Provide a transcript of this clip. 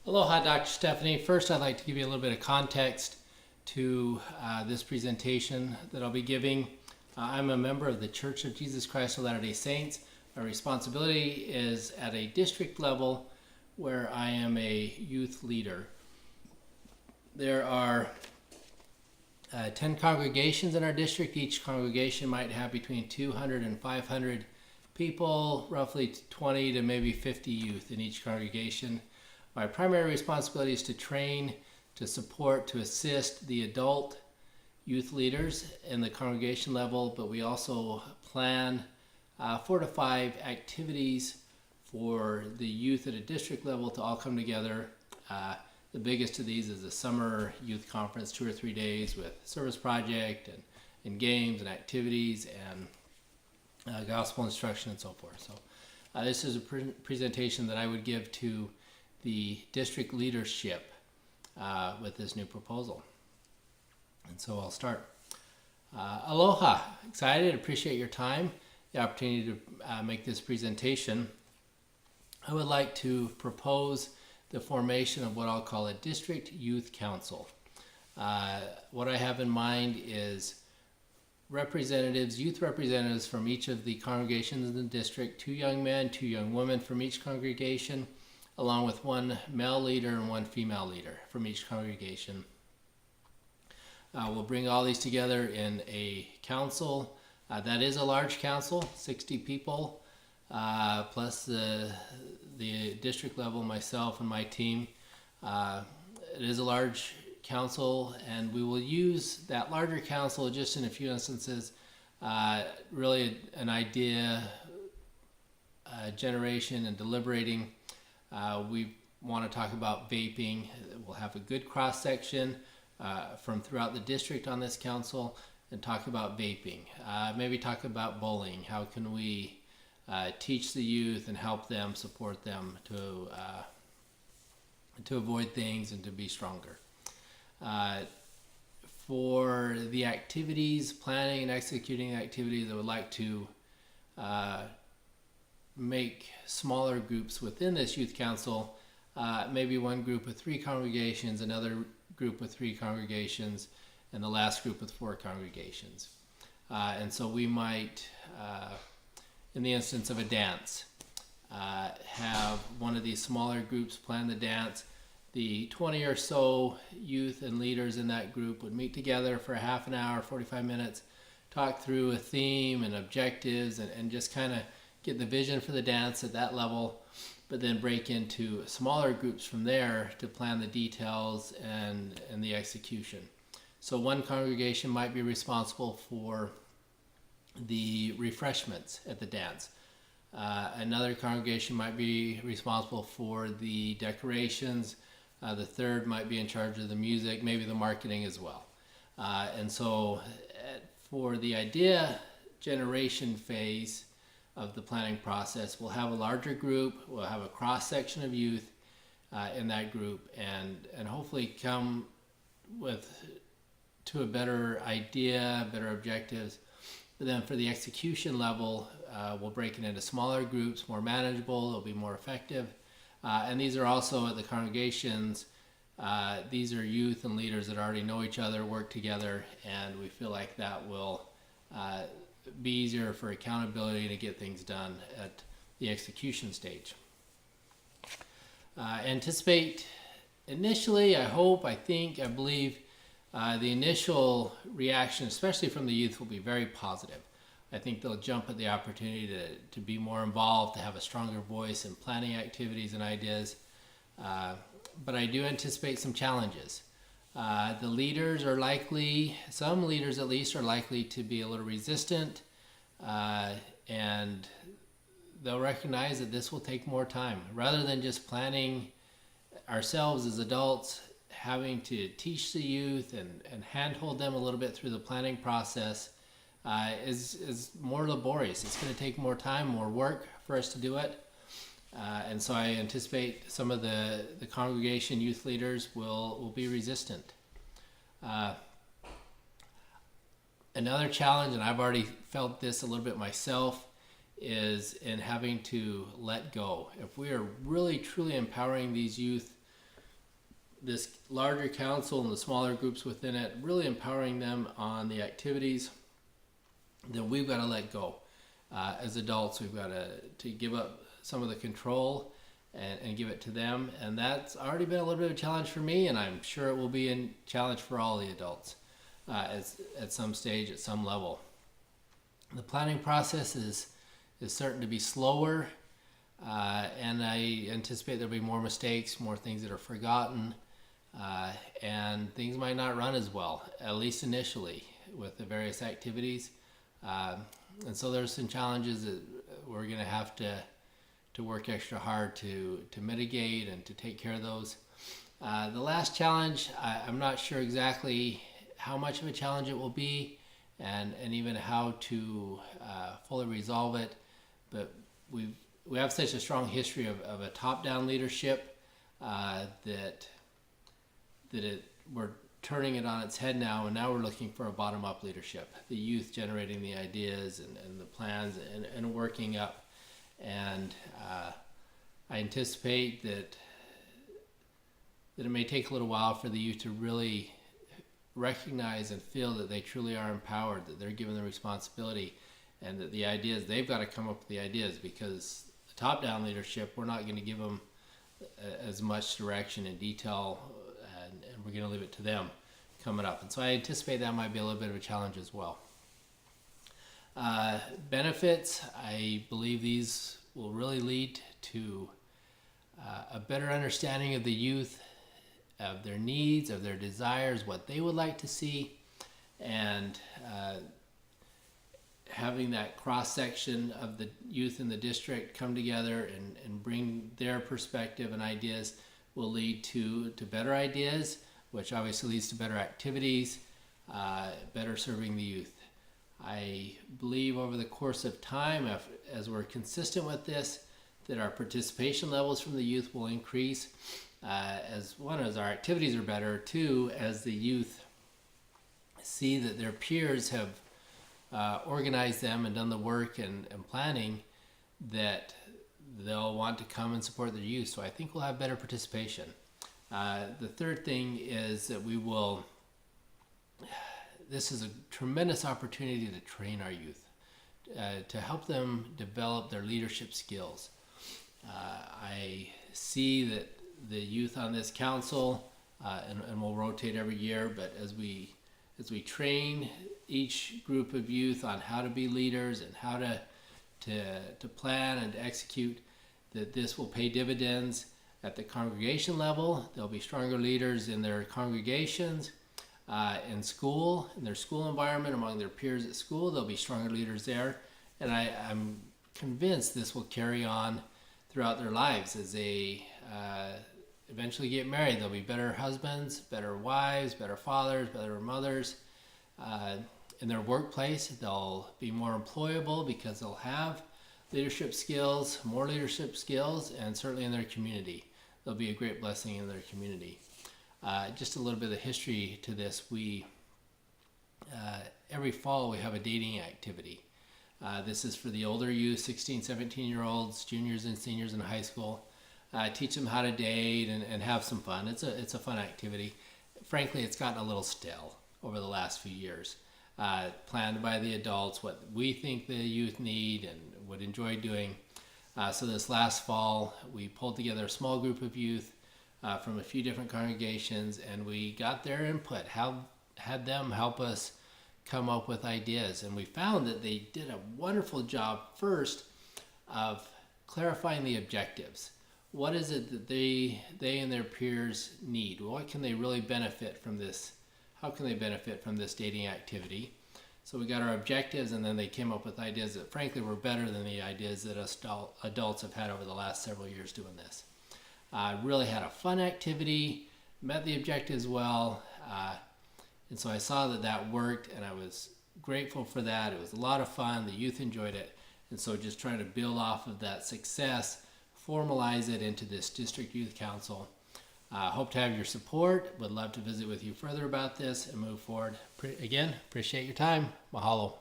Aloha, Dr. Stephanie. First, I'd like to give you a little bit of context to this presentation that I'll be giving. I'm a member of the Church of Jesus Christ of Latter-day Saints. My responsibility is at a district level where I am a youth leader. There are 10 congregations in our district. Each congregation might have between 200 and 500 people, roughly 20 to maybe 50 youth in each congregation. My primary responsibility is to train, to support, to assist the adult youth leaders in the congregation level, but we also plan 4 to 5 activities for the youth at a district level to all come together. The biggest of these is the summer youth conference, 2 or 3 days with service project and games and activities and gospel instruction and so forth. So this is a presentation that I would give to the district leadership with this new proposal. And so I'll start. Aloha, excited, appreciate your time, the opportunity to make this presentation. I would like to propose the formation of what I'll call a district youth council. What I have in mind is youth representatives from each of the congregations in the district, 2 young men, 2 young women from each congregation, along with 1 male leader and 1 female leader from each congregation. We'll bring all these together in a council. That is a large council, 60 people, plus the district level, myself and my team. It is a large council, and we will use that larger council just in a few instances, really an idea generation and deliberating. We want to talk about vaping. We'll have a good cross-section from throughout the district on this council and talk about vaping. Maybe talk about bullying. How can we teach the youth and help them, support them to avoid things and to be stronger. For the activities, planning and executing activities, I would like to make smaller groups within this youth council, maybe one group with 3 congregations, another group with 3 congregations, and the last group with 4 congregations. And so we might, in the instance of a dance, have one of these smaller groups plan the dance. The 20 or so youth and leaders in that group would meet together for a half an hour, 45 minutes, talk through a theme and objectives and just kind of get the vision for the dance at that level, but then break into smaller groups from there to plan the details and the execution. So one congregation might be responsible for the refreshments at the dance. Another congregation might be responsible for the decorations. The third might be in charge of the music, maybe the marketing as well. And so for the idea generation phase of the planning process, we'll have a larger group, we'll have a cross-section of youth in that group, and hopefully come to a better idea, better objectives. But then for the execution level, we'll break it into smaller groups, more manageable, they'll be more effective. And these are also at the congregations, these are youth and leaders that already know each other, work together, and we feel like that will be easier for accountability to get things done at the execution stage. Anticipate initially, I hope, I think, I believe the initial reaction, especially from the youth, will be very positive. I think they'll jump at the opportunity to be more involved, to have a stronger voice in planning activities and ideas. But I do anticipate some challenges. The leaders are likely, some leaders at least, are likely to be a little resistant, and they'll recognize that this will take more time. Rather than just planning ourselves as adults, having to teach the youth and handhold them a little bit through the planning process is more laborious. It's going to take more time, more work for us to do it. And so I anticipate some of the congregation youth leaders will be resistant. Another challenge, and I've already felt this a little bit myself, is in having to let go. If we are really truly empowering these youth this larger council and the smaller groups within it, really empowering them on the activities that we've got to let go. As adults, we've got to give up some of the control and give it to them. And that's already been a little bit of a challenge for me, and I'm sure it will be a challenge for all the adults at some stage, at some level. The planning process is certain to be slower, and I anticipate there'll be more mistakes, more things that are forgotten, and things might not run as well, at least initially, with the various activities. And so there's some challenges that we're going to have to work extra hard to mitigate and to take care of those. The last challenge, I'm not sure exactly how much of a challenge it will be, and even how to fully resolve it. But we have such a strong history of a top-down leadership that we're turning it on its head now, and now we're looking for a bottom-up leadership. The youth generating the ideas and the plans and working up. And I anticipate that it may take a little while for the youth to really recognize and feel that they truly are empowered, that they're given the responsibility, and that the ideas, they've got to come up with the ideas, because the top-down leadership, we're not going to give them as much direction and detail, and we're going to leave it to them coming up. And so I anticipate that might be a little bit of a challenge as well. Benefits, I believe these will really lead to a better understanding of the youth, of their needs, of their desires, what they would like to see, and having that cross-section of the youth in the district come together and bring their perspective and ideas will lead to better ideas, which obviously leads to better activities, better serving the youth. I believe over the course of time, as we're consistent with this, that our participation levels from the youth will increase, as our activities are better, two, as the youth see that their peers have organized them and done the work and planning, that they'll want to come and support their youth. So I think we'll have better participation. The third thing is that this is a tremendous opportunity to train our youth, to help them develop their leadership skills. I see that the youth on this council, and we'll rotate every year, but as we train each group of youth on how to be leaders and how to plan and to execute, that this will pay dividends at the congregation level. There'll be stronger leaders in their congregations, in school, in their school environment, among their peers at school. There'll be stronger leaders there, and I'm convinced this will carry on throughout their lives as they eventually get married. They'll be better husbands, better wives, better fathers, better mothers. In their workplace, they'll be more employable because they'll have leadership skills, more leadership skills, and certainly in their community. They'll be a great blessing in their community. Just a little bit of history to this. Every fall we have a dating activity. This is for the older youth, 16, 17-year-olds, juniors and seniors in high school. Teach them how to date and have some fun. It's a fun activity. Frankly, it's gotten a little stale over the last few years. Planned by the adults, what we think the youth need and would enjoy doing. So this last fall, we pulled together a small group of youth from a few different congregations, and we got their input, had them help us come up with ideas. And we found that they did a wonderful job first of clarifying the objectives. What is it that they and their peers need? What can they really benefit from this? How can they benefit from this dating activity? So we got our objectives, and then they came up with ideas that frankly were better than the ideas that us adults have had over the last several years doing this. Really had a fun activity, met the objectives well, and so I saw that worked, and I was grateful for that. It was a lot of fun. The youth enjoyed it, and so just trying to build off of that success, formalize it into this district youth council. Hope to have your support. Would love to visit with you further about this and move forward. Again, appreciate your time. Mahalo.